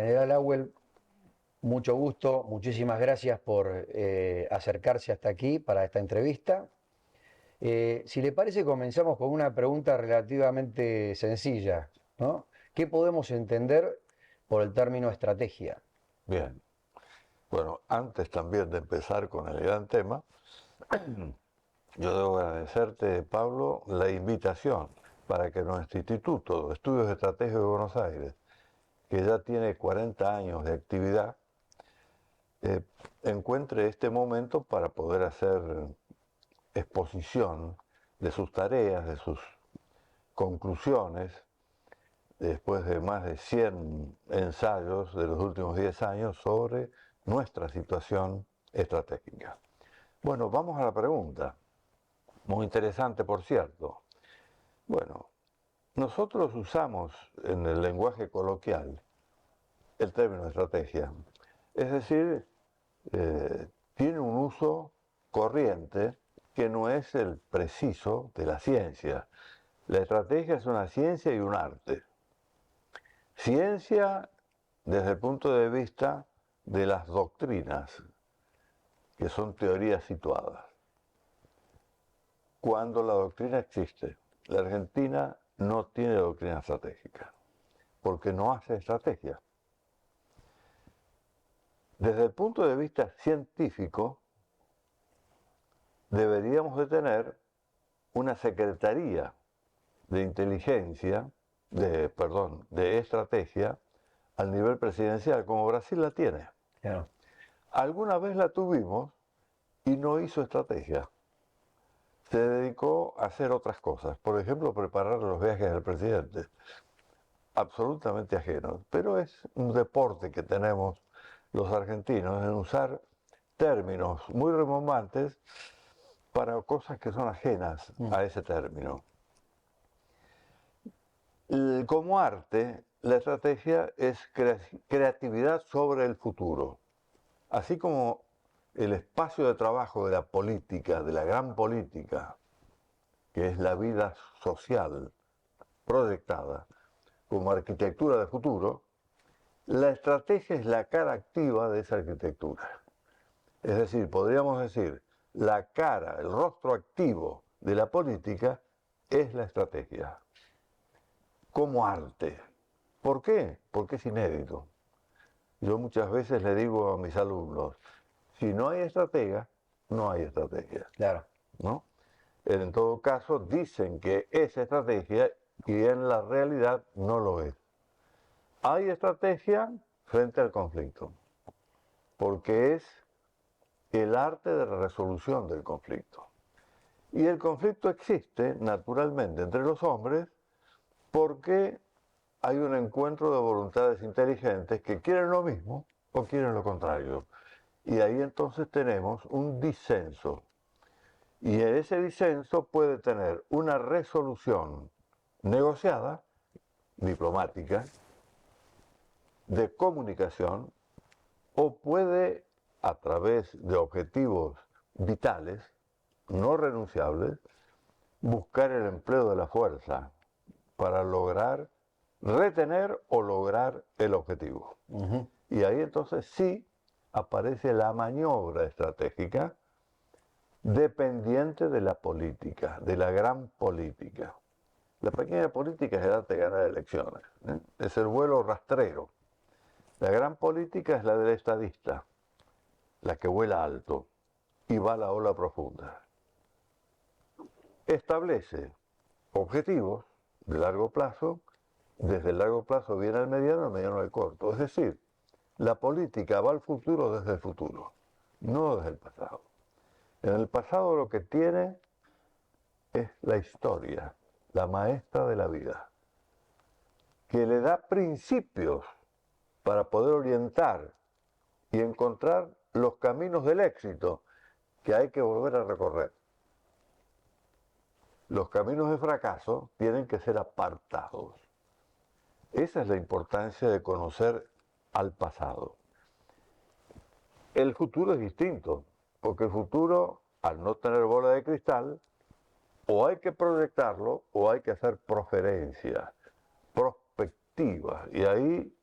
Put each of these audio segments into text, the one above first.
General Awell, mucho gusto, muchísimas gracias por acercarse hasta aquí para esta entrevista. Si le parece, comenzamos con una pregunta relativamente sencilla, ¿no? ¿Qué podemos entender por el término estrategia? Bien, bueno, antes también de empezar con el gran tema, yo debo agradecerte, Pablo, la invitación para que nuestro Instituto de Estudios Estratégicos de Buenos Aires, que ya tiene 40 años de actividad, eh, encuentre este momento para poder hacer exposición de sus tareas, de sus conclusiones, después de más de 100 ensayos de los últimos 10 años sobre nuestra situación estratégica. Bueno, vamos a la pregunta. Muy interesante, por cierto. Bueno, nosotros usamos en el lenguaje coloquial el término estrategia. Es decir, tiene un uso corriente que no es el preciso de la ciencia. La estrategia es una ciencia y un arte. Ciencia desde el punto de vista de las doctrinas, que son teorías situadas. Cuando la doctrina existe, la Argentina no tiene doctrina estratégica, porque no hace estrategia. Desde el punto de vista científico, deberíamos de tener una secretaría de inteligencia, de estrategia, al nivel presidencial, como Brasil la tiene. Claro. Alguna vez la tuvimos y no hizo estrategia. Se dedicó a hacer otras cosas, por ejemplo, preparar los viajes del presidente, absolutamente ajenos, pero es un deporte que tenemos los argentinos en usar términos muy rimbombantes para cosas que son ajenas a ese término. Como arte, la estrategia es creatividad sobre el futuro, así como el espacio de trabajo de la política, de la gran política, que es la vida social proyectada como arquitectura de futuro, la estrategia es la cara activa de esa arquitectura. Es decir, podríamos decir, la cara, el rostro activo de la política es la estrategia, como arte. ¿Por qué? Porque es inédito. Yo muchas veces le digo a mis alumnos, si no hay estratega, no hay estrategia. Claro. ¿No? En todo caso, dicen que es estrategia y en la realidad no lo es. Hay estrategia frente al conflicto, porque es el arte de la resolución del conflicto. Y el conflicto existe naturalmente entre los hombres porque hay un encuentro de voluntades inteligentes que quieren lo mismo o quieren lo contrario. Y ahí entonces tenemos un disenso. Y ese disenso puede tener una resolución negociada, diplomática, de comunicación, o puede, a través de objetivos vitales, no renunciables, buscar el empleo de la fuerza para lograr retener o lograr el objetivo. Y ahí entonces sí aparece la maniobra estratégica dependiente de la política, de la gran política. La pequeña política es el arte de ganar elecciones, es el vuelo rastrero. La gran política es la del estadista, la que vuela alto y va a la ola profunda. Establece objetivos de largo plazo, desde el largo plazo viene al mediano al corto. Es decir, la política va al futuro desde el futuro, no desde el pasado. En el pasado lo que tiene es la historia, la maestra de la vida, que le da principios para poder orientar y encontrar los caminos del éxito que hay que volver a recorrer. Los caminos de fracaso tienen que ser apartados. Esa es la importancia de conocer al pasado. El futuro es distinto, porque el futuro, al no tener bola de cristal, o hay que proyectarlo o hay que hacer proferencias, prospectivas. Y ahí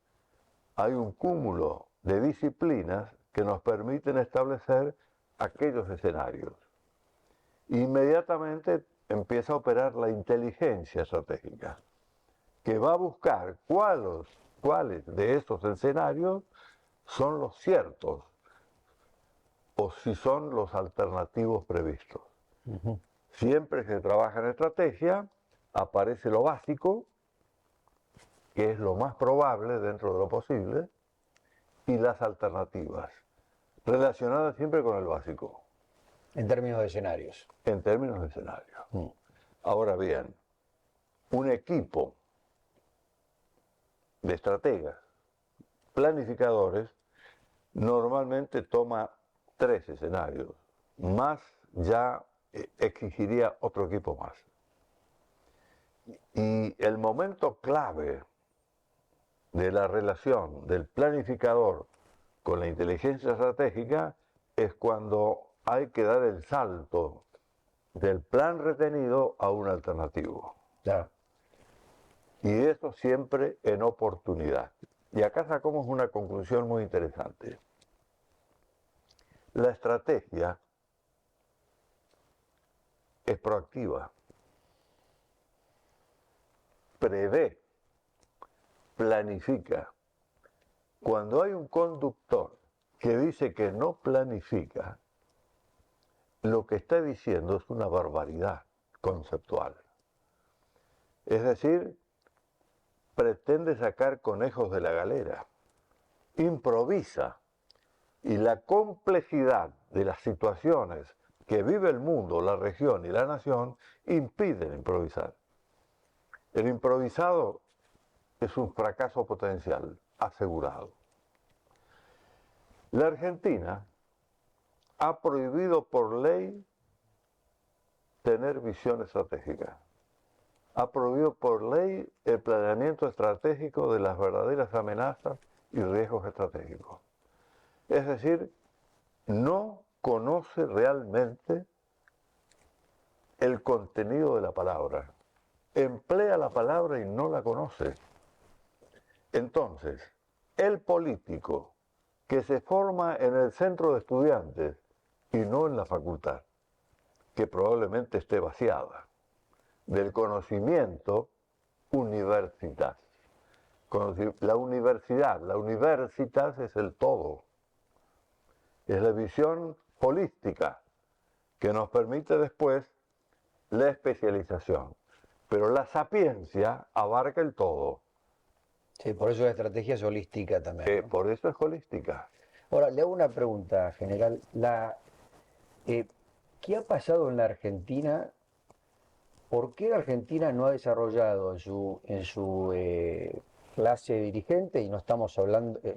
hay un cúmulo de disciplinas que nos permiten establecer aquellos escenarios. Inmediatamente empieza a operar la inteligencia estratégica, que va a buscar cuáles de esos escenarios son los ciertos o si son los alternativos previstos. Siempre que se trabaja en estrategia, aparece lo básico, que es lo más probable dentro de lo posible, y las alternativas, relacionadas siempre con el básico. En términos de escenarios. En términos de escenario. Ahora bien, un equipo de estrategas, planificadores, normalmente toma 3 escenarios, más ya exigiría otro equipo más. Y el momento clave de la relación del planificador con la inteligencia estratégica es cuando hay que dar el salto del plan retenido a un alternativo. Claro. Y eso siempre en oportunidad. Y acá sacamos una conclusión muy interesante. La estrategia es proactiva, prevé, planifica. Cuando hay un conductor que dice que no planifica, lo que está diciendo es una barbaridad conceptual. Es decir, pretende sacar conejos de la galera, improvisa, y la complejidad de las situaciones que vive el mundo, la región y la nación impiden improvisar. El improvisado es un fracaso potencial, asegurado. La Argentina ha prohibido por ley tener visión estratégica. Ha prohibido por ley el planeamiento estratégico de las verdaderas amenazas y riesgos estratégicos. Es decir, no conoce realmente el contenido de la palabra. Emplea la palabra y no la conoce. Entonces, el político que se forma en el centro de estudiantes y no en la facultad, que probablemente esté vaciada del conocimiento universitas. La universidad, la universitas es el todo. Es la visión holística que nos permite después la especialización. Pero la sapiencia abarca el todo. Sí, por eso la estrategia es holística también, ¿no? Por eso es holística. Ahora, le hago una pregunta, general. ¿Qué ha pasado en la Argentina? ¿Por qué la Argentina no ha desarrollado en su clase dirigente, y no estamos hablando de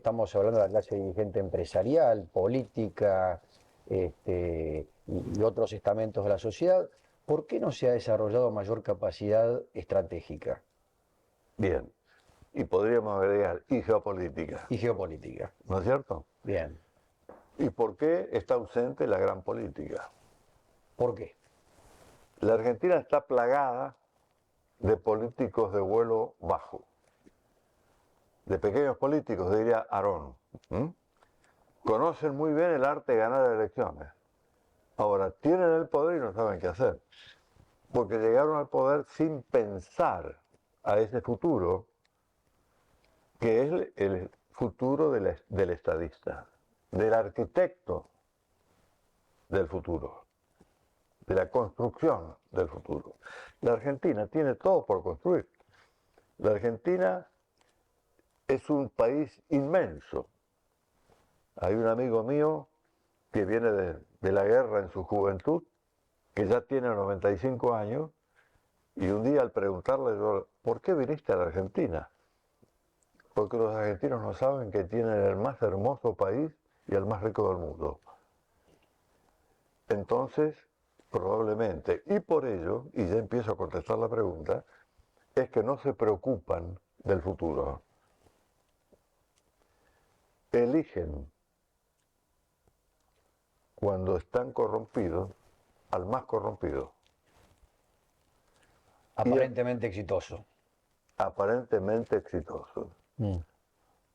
la clase dirigente empresarial, política, y otros estamentos de la sociedad, ¿por qué no se ha desarrollado mayor capacidad estratégica Bien. Y podríamos agregar, y geopolítica. y geopolítica? ¿No es cierto? Bien. ¿Y por qué está ausente la gran política? ¿Por qué? La Argentina está plagada de políticos de vuelo bajo, de pequeños políticos, diría Aarón. Conocen muy bien el arte de ganar elecciones. Ahora, tienen el poder y no saben qué hacer, porque llegaron al poder sin pensar a ese futuro, que es el futuro del estadista, del arquitecto del futuro, de la construcción del futuro. La Argentina tiene todo por construir. La Argentina es un país inmenso. Hay un amigo mío que viene de la guerra en su juventud, que ya tiene 95 años, y un día al preguntarle yo, ¿por qué viniste a la Argentina? Porque los argentinos no saben que tienen el más hermoso país y el más rico del mundo. Entonces, probablemente, y por ello, y ya empiezo a contestar la pregunta, es que no se preocupan del futuro. Eligen, cuando están corrompidos, al más corrompido. Aparentemente exitoso. Aparentemente exitosos.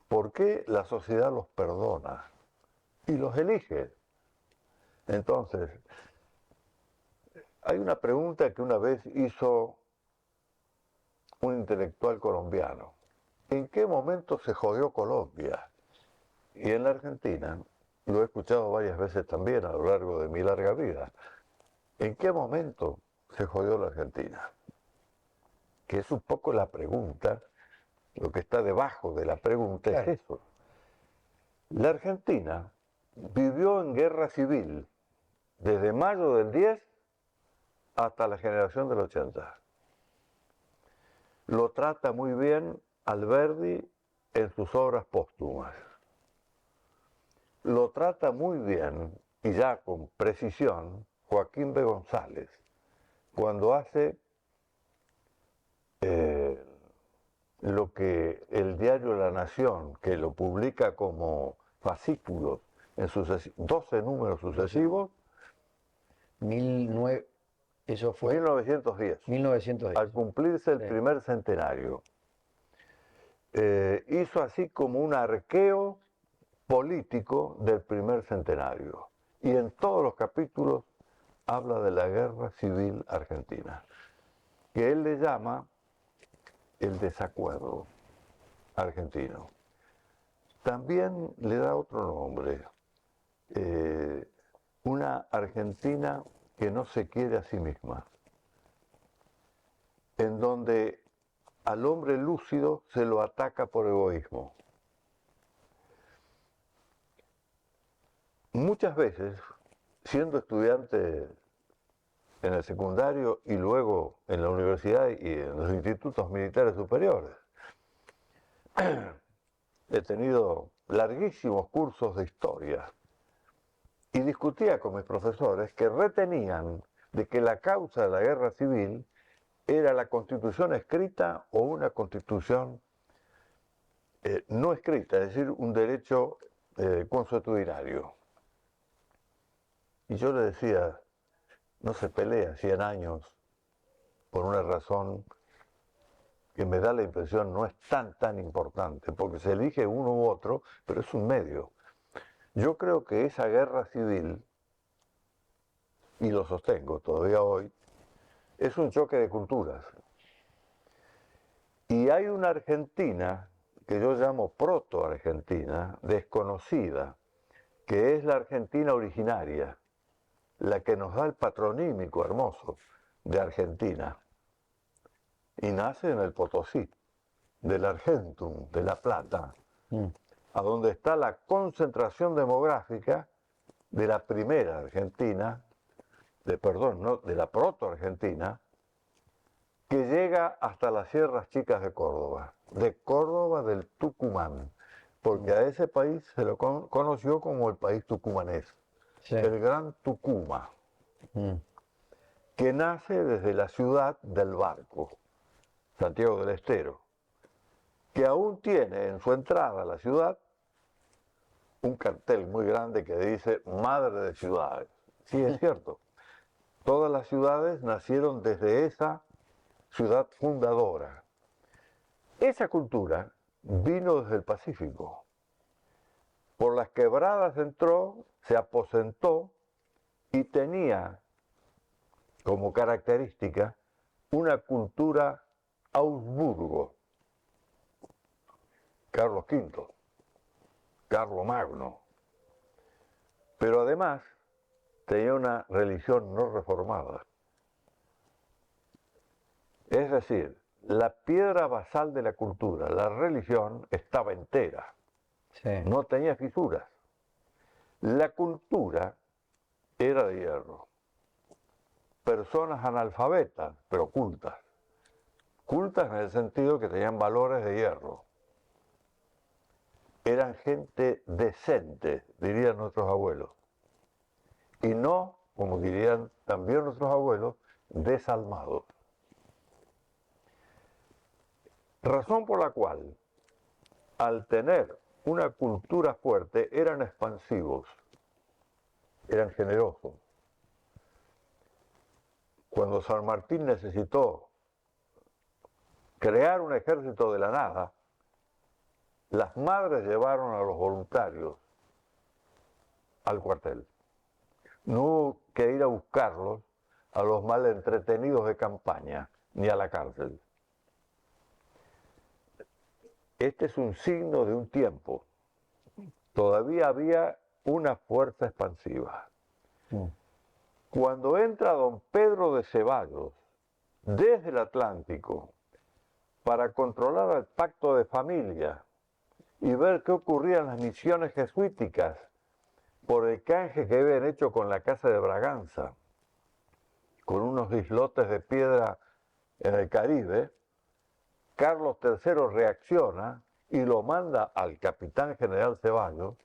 ¿Por qué la sociedad los perdona y los elige? Entonces, hay una pregunta que una vez hizo un intelectual colombiano. ¿En qué momento se jodió Colombia? Y en la Argentina, lo he escuchado varias veces también a lo largo de mi larga vida, ¿en qué momento se jodió la Argentina? Que es un poco la pregunta, lo que está debajo de la pregunta Claro. es eso. La Argentina vivió en guerra civil desde mayo del 10 hasta la generación del 80. Lo trata muy bien Alberdi en sus obras póstumas. Lo trata muy bien, y ya con precisión, Joaquín B. González, cuando hace lo que el diario La Nación, que lo publica como fascículos en 12 números sucesivos, 1900, eso fue 1910, 1910. al cumplirse el Sí. primer centenario, hizo así como un arqueo político del primer centenario. Y en todos los capítulos habla de la guerra civil argentina, que él le llama el desacuerdo argentino. También le da otro nombre, una Argentina que no se quiere a sí misma, en donde al hombre lúcido se lo ataca por egoísmo. Muchas veces, siendo estudiante en el secundario y luego en la universidad y en los institutos militares superiores, he tenido larguísimos cursos de historia y discutía con mis profesores que retenían de que la causa de la guerra civil era la constitución escrita o una constitución no escrita, es decir, un derecho consuetudinario. Y yo le decía, no se pelea 100 años por una razón que me da la impresión no es tan importante, porque se elige uno u otro, pero es un medio. Yo creo que esa guerra civil, y lo sostengo todavía hoy, es un choque de culturas. Y hay una Argentina, que yo llamo proto-Argentina, desconocida, que es la Argentina originaria, la que nos da el patronímico hermoso de Argentina. Y nace en el Potosí, del Argentum, de La Plata, a donde está la concentración demográfica de la primera Argentina, de la proto-Argentina, que llega hasta las Sierras Chicas de Córdoba del Tucumán, porque a ese país se lo conoció como el país tucumanés, Sí. el Gran Tucuma, que nace desde la ciudad del barco, Santiago del Estero, que aún tiene en su entrada a la ciudad un cartel muy grande que dice Madre de Ciudades. Sí, es cierto. Todas las ciudades nacieron desde esa ciudad fundadora. Esa cultura vino desde el Pacífico. Por las quebradas entró, se aposentó y tenía como característica una cultura Augsburgo. Carlos V, Carlos Magno. Pero además tenía una religión no reformada. Es decir, la piedra basal de la cultura, la religión, estaba entera. Sí. No tenía fisuras. La cultura era de hierro. Personas analfabetas, pero cultas. Cultas en el sentido que tenían valores de hierro. Eran gente decente, dirían nuestros abuelos. Y no, como dirían también nuestros abuelos, desalmados. Razón por la cual, al tener una cultura fuerte, eran expansivos, eran generosos. Cuando San Martín necesitó crear un ejército de la nada, las madres llevaron a los voluntarios al cuartel. No hubo que ir a buscarlos a los mal entretenidos de campaña, ni a la cárcel. Este es un signo de un tiempo. Todavía había una fuerza expansiva. Cuando entra don Pedro de Ceballos desde el Atlántico para controlar el pacto de familia y ver qué ocurría en las misiones jesuíticas por el canje que habían hecho con la Casa de Braganza, con unos islotes de piedra en el Caribe, Carlos III reacciona y lo manda al capitán general Ceballos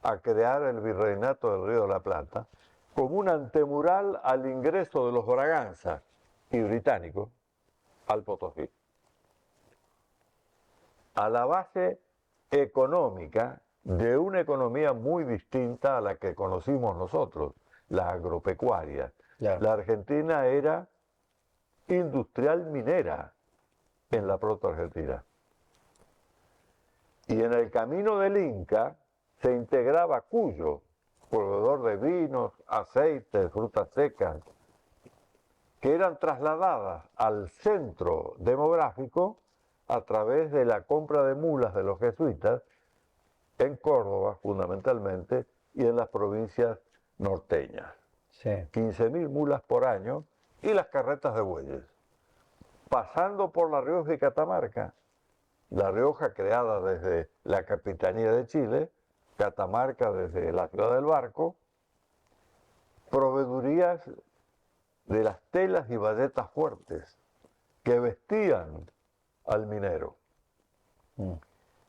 a crear el virreinato del Río de la Plata como un antemural al ingreso de los Braganza y británicos al Potosí. A la base económica de una economía muy distinta a la que conocimos nosotros, la agropecuaria. Claro. La Argentina era industrial minera en la proto-Argentina. Y en el camino del Inca se integraba Cuyo, proveedor de vinos, aceites, frutas secas, que eran trasladadas al centro demográfico a través de la compra de mulas de los jesuitas en Córdoba fundamentalmente y en las provincias norteñas. Sí. 15.000 mulas por año y las carretas de bueyes. Pasando por La Rioja y Catamarca, La Rioja creada desde la Capitanía de Chile, Catamarca desde la Ciudad del Barco, proveedurías de las telas y bayetas fuertes que vestían al minero.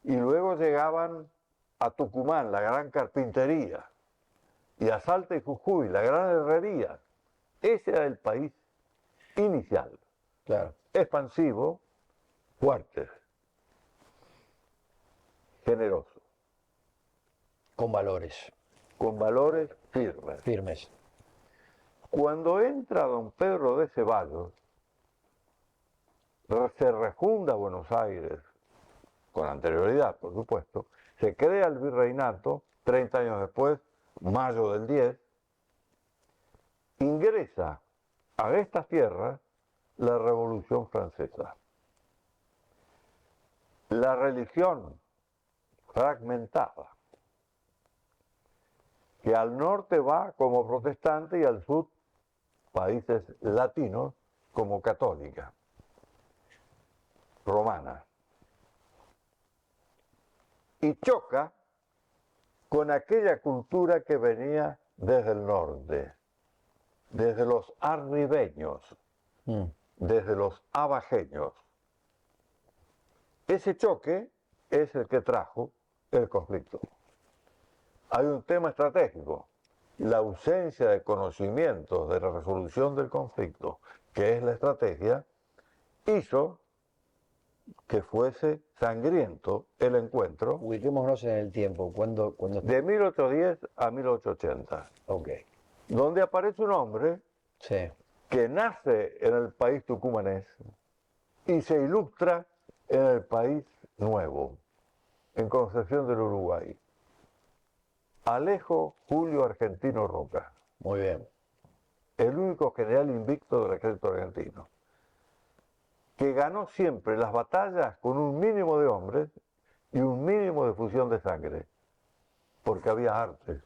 Y luego llegaban a Tucumán, la gran carpintería, y a Salta y Jujuy, la gran herrería. Ese era el país inicial. Claro. Expansivo, fuerte, generoso, Con valores con valores firmes. firmes. Cuando entra don Pedro de Ceballos, se refunda Buenos Aires, con anterioridad, por supuesto, se crea el virreinato, 30 años después, mayo del 10, ingresa a estas tierras la Revolución Francesa. La religión fragmentada, que al norte va como protestante y al sur, países latinos, como católica, romana. Y choca con aquella cultura que venía desde el norte, desde los arribeños, desde los abajeños. Ese choque es el que trajo el conflicto. Hay un tema estratégico, la ausencia de conocimientos de la resolución del conflicto, que es la estrategia, hizo que fuese sangriento el encuentro. Ubiquémonos en el tiempo. ¿Cuándo? De 1810 a 1880. Ok. Donde aparece un hombre Sí. que nace en el país tucumanés y se ilustra en el país nuevo, en Concepción del Uruguay. Alejo Julio Argentino Roca. Muy bien. El único general invicto del ejército argentino, que ganó siempre las batallas con un mínimo de hombres y un mínimo de fusión de sangre, porque había arte.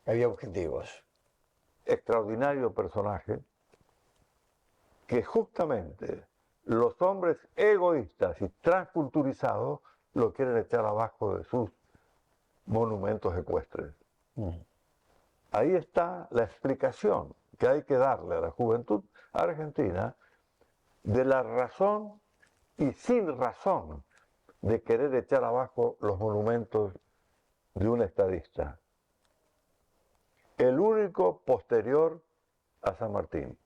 Había objetivos. Extraordinario personaje, que justamente los hombres egoístas y transculturizados lo quieren echar abajo de sus monumentos ecuestres. Ahí está la explicación que hay que darle a la juventud argentina de la razón y sin razón de querer echar abajo los monumentos de un estadista. El único posterior a San Martín.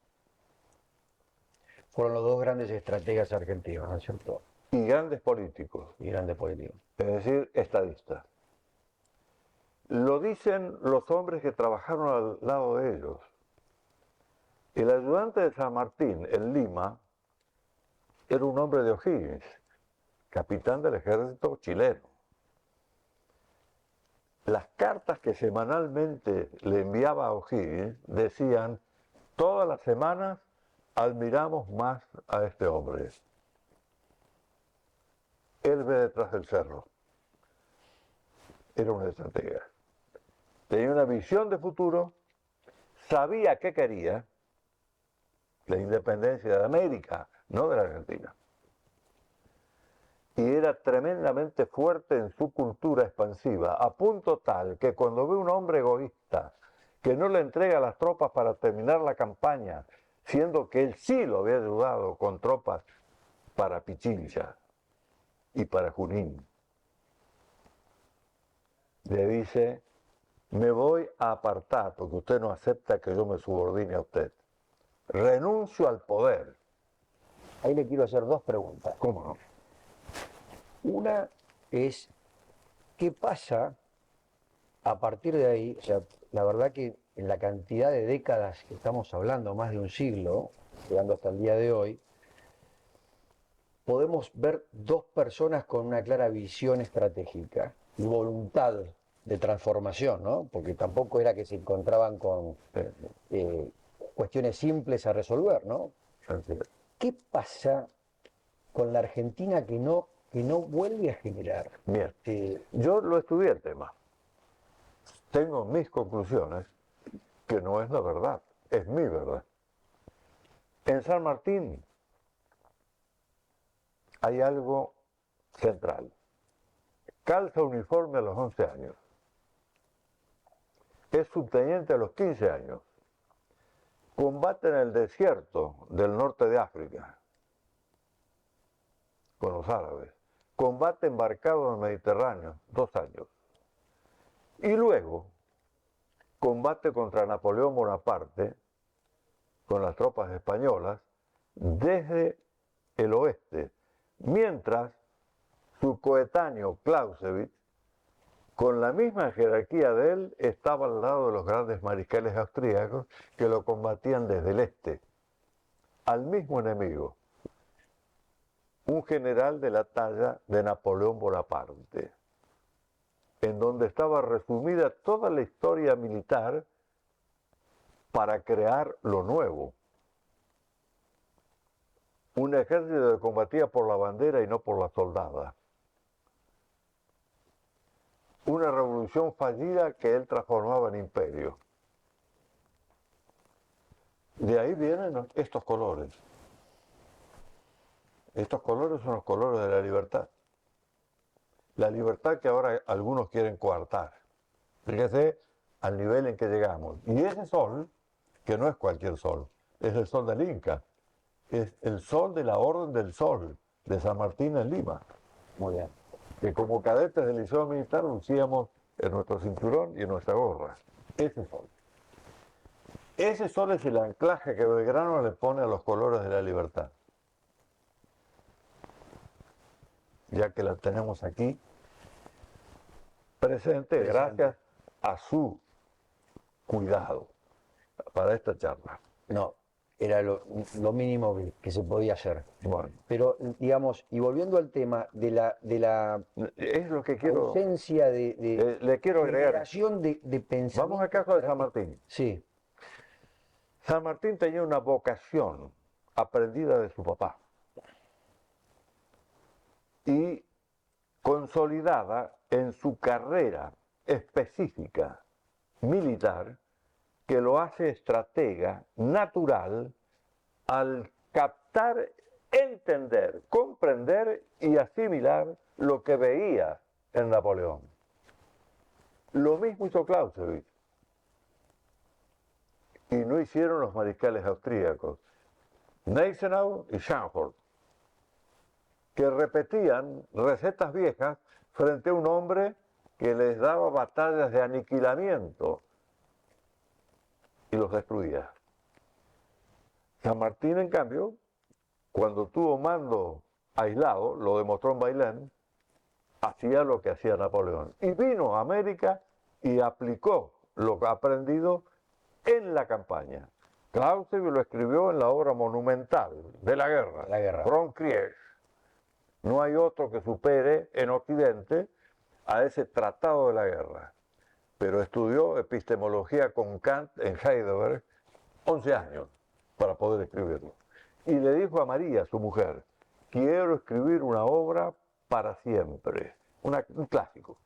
Fueron los dos grandes estrategas argentinos, ¿no es cierto? Y grandes políticos, Y grandes políticos. es decir, estadistas. Lo dicen los hombres que trabajaron al lado de ellos. El ayudante de San Martín en Lima era un hombre de O'Higgins, capitán del ejército chileno. Las cartas que semanalmente le enviaba a O'Higgins decían: todas las semanas admiramos más a este hombre. Él ve detrás del cerro. Era un estratega. Tenía una visión de futuro, sabía qué quería, la independencia de América, no de la Argentina. Y era tremendamente fuerte en su cultura expansiva, a punto tal que cuando ve un hombre egoísta que no le entrega las tropas para terminar la campaña, siendo que él sí lo había ayudado con tropas para Pichincha y para Junín, le dice: me voy a apartar porque usted no acepta que yo me subordine a usted. Renuncio al poder. Ahí le quiero hacer dos preguntas. ¿Cómo no? Una es, ¿qué pasa a partir de ahí? O sea, la verdad que en la cantidad de décadas que estamos hablando, más de un siglo, llegando hasta el día de hoy, podemos ver dos personas con una clara visión estratégica y voluntad de transformación, ¿no? Porque tampoco era que se encontraban con cuestiones simples a resolver, ¿no? ¿Qué pasa con la Argentina que no vuelve a generar? Bien, yo lo estudié el tema. Tengo mis conclusiones, que no es la verdad, es mi verdad. En San Martín hay algo central. Calza uniforme a los 11 años. Es subteniente a los 15 años. Combate en el desierto del norte de África con los árabes. Combate embarcado en el Mediterráneo, 2 años. Y luego, combate contra Napoleón Bonaparte con las tropas españolas desde el oeste, mientras su coetáneo Clausewitz, con la misma jerarquía de él, estaba al lado de los grandes mariscales austríacos que lo combatían desde el este, al mismo enemigo, un general de la talla de Napoleón Bonaparte, en donde estaba resumida toda la historia militar para crear lo nuevo. Un ejército que combatía por la bandera y no por la soldada. Una revolución fallida que él transformaba en imperio. De ahí vienen estos colores. Estos colores son los colores de la libertad. La libertad que ahora algunos quieren coartar. Fíjese al nivel en que llegamos. Y ese sol, que no es cualquier sol, es el sol del Inca. Es el sol de la Orden del Sol, de San Martín en Lima. Muy bien. Que como cadetes del Liceo Militar lucíamos en nuestro cinturón y en nuestra gorra. Ese sol. Ese sol es el anclaje que Belgrano le pone a los colores de la libertad. Ya que la tenemos aquí presente gracias a su cuidado para esta charla. No, era lo mínimo que se podía hacer. Bueno, Pero, digamos, y volviendo al tema de la es lo que quiero. ausencia de Le quiero agregar. generación de pensamiento. Vamos al caso de San Martín. Sí, San Martín tenía una vocación aprendida de su papá y consolidada en su carrera específica militar, que lo hace estratega natural al captar, entender, comprender y asimilar lo que veía en Napoleón. Lo mismo hizo Clausewitz. Y no hicieron los mariscales austríacos, Gneisenau y Scharnhorst, que repetían recetas viejas frente a un hombre que les daba batallas de aniquilamiento y los destruía. San Martín, en cambio, cuando tuvo mando aislado, lo demostró en Bailén, hacía lo que hacía Napoleón. Y vino a América y aplicó lo aprendido en la campaña. Clausewitz lo escribió en la obra monumental de la guerra, La guerra. Kronkrieg, No hay otro que supere en Occidente a ese tratado de la guerra. Pero estudió epistemología con Kant en Heidelberg 11 años para poder escribirlo. Y le dijo a María, su mujer, quiero escribir una obra para siempre, un clásico.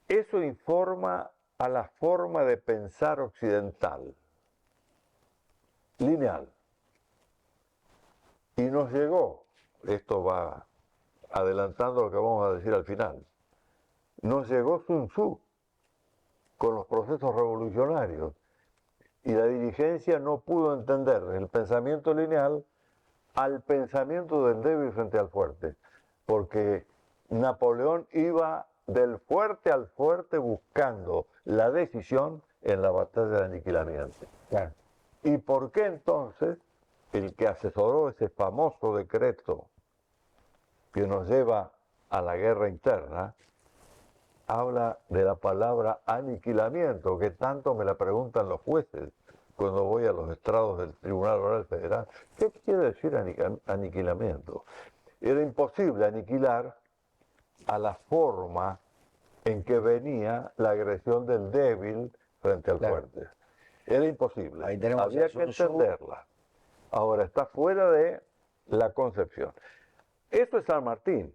Eso informa a la forma de pensar occidental, lineal. Y nos llegó, esto va adelantando lo que vamos a decir al final, nos llegó Sun Tzu con los procesos revolucionarios y la dirigencia no pudo entender el pensamiento lineal al pensamiento del débil frente al fuerte, porque Napoleón iba del fuerte al fuerte buscando la decisión en la batalla de aniquilamiento. Claro. ¿Y por qué entonces el que asesoró ese famoso decreto que nos lleva a la guerra interna habla de la palabra aniquilamiento, que tanto me la preguntan los jueces cuando voy a los estrados del Tribunal Oral Federal? ¿Qué quiere decir aniquilamiento? Era imposible aniquilar a la forma en que venía la agresión del débil frente al fuerte. Era imposible. Ahí tenemos Había que entenderla. Ahora está fuera de la concepción. Esto es San Martín.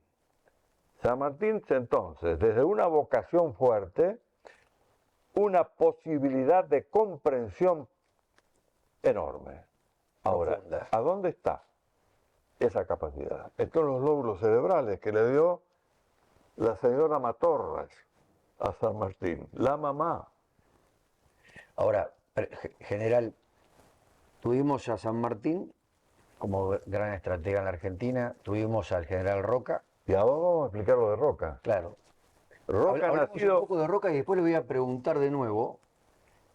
San Martín entonces, desde una vocación fuerte, una posibilidad de comprensión enorme. Ahora, Profunda. ¿a dónde está esa capacidad? Estos son los lóbulos cerebrales que le dio la señora Matorras a San Martín, la mamá. Ahora, general, tuvimos a San Martín como gran estratega en la Argentina, tuvimos al general Roca. Y ahora vamos a explicar lo de Roca. Claro. Roca Hablemos nacido... un poco de Roca y después le voy a preguntar de nuevo,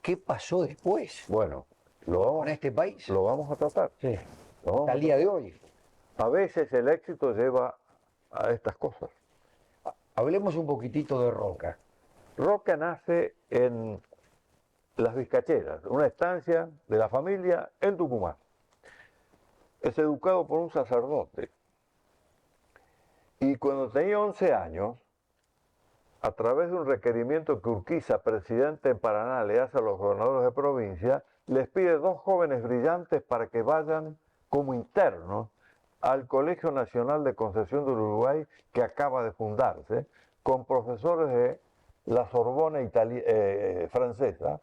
¿qué pasó después Bueno, con este país? lo vamos a tratar. Sí. Lo vamos Hasta el día de hoy. A veces el éxito lleva a estas cosas. Hablemos un poquitito de Roca. Roca nace en Las Vizcacheras, una estancia de la familia en Tucumán. Es educado por un sacerdote. Y cuando tenía 11 años, a través de un requerimiento que Urquiza, presidente en Paraná, le hace a los gobernadores de provincia, les pide 2 jóvenes brillantes para que vayan como internos al Colegio Nacional de Concepción del Uruguay, que acaba de fundarse, con profesores de la Sorbona francesa,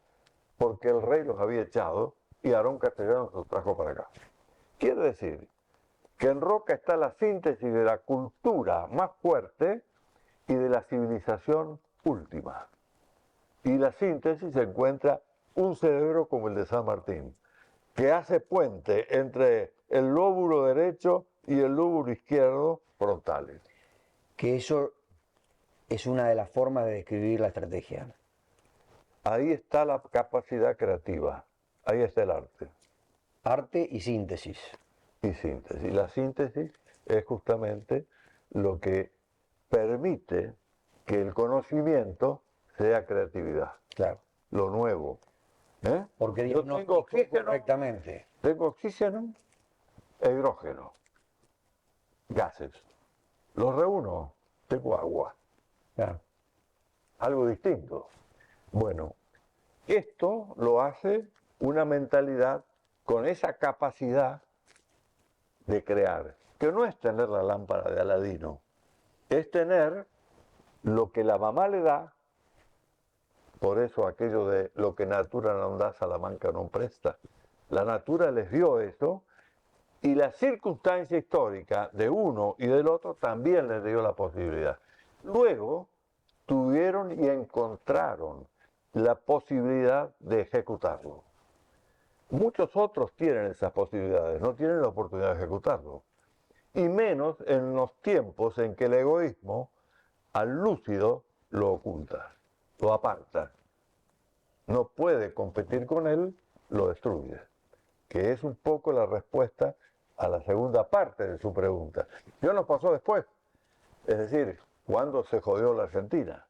porque el rey los había echado y Aarón Castellano los trajo para acá. Quiere decir que en Roca está la síntesis de la cultura más fuerte y de la civilización última. Y la síntesis se encuentra un cerebro como el de San Martín, que hace puente entre el lóbulo derecho y el lóbulo izquierdo frontales. Que eso es una de las formas de describir la estrategia. Ahí está la capacidad creativa, ahí está el arte. Arte y síntesis. Y síntesis. La síntesis es justamente lo que permite que el conocimiento sea creatividad. Claro. Lo nuevo. ¿Eh? Porque yo tengo oxígeno, correctamente. Tengo oxígeno e hidrógeno, gases. Los reúno, tengo agua. Claro. Algo distinto. Bueno, esto lo hace una mentalidad con esa capacidad de crear, que no es tener la lámpara de Aladino, es tener lo que la mamá le da. Por eso aquello de lo que natura non da, Salamanca no presta. La natura les dio eso y la circunstancia histórica de uno y del otro también les dio la posibilidad. Luego tuvieron y encontraron la posibilidad de ejecutarlo. Muchos otros tienen esas posibilidades, no tienen la oportunidad de ejecutarlo. Y menos en los tiempos en que el egoísmo al lúcido lo oculta, lo aparta. No puede competir con él, lo destruye. Que es un poco la respuesta a la segunda parte de su pregunta. ¿Qué nos pasó después? Es decir, ¿cuándo se jodió la Argentina?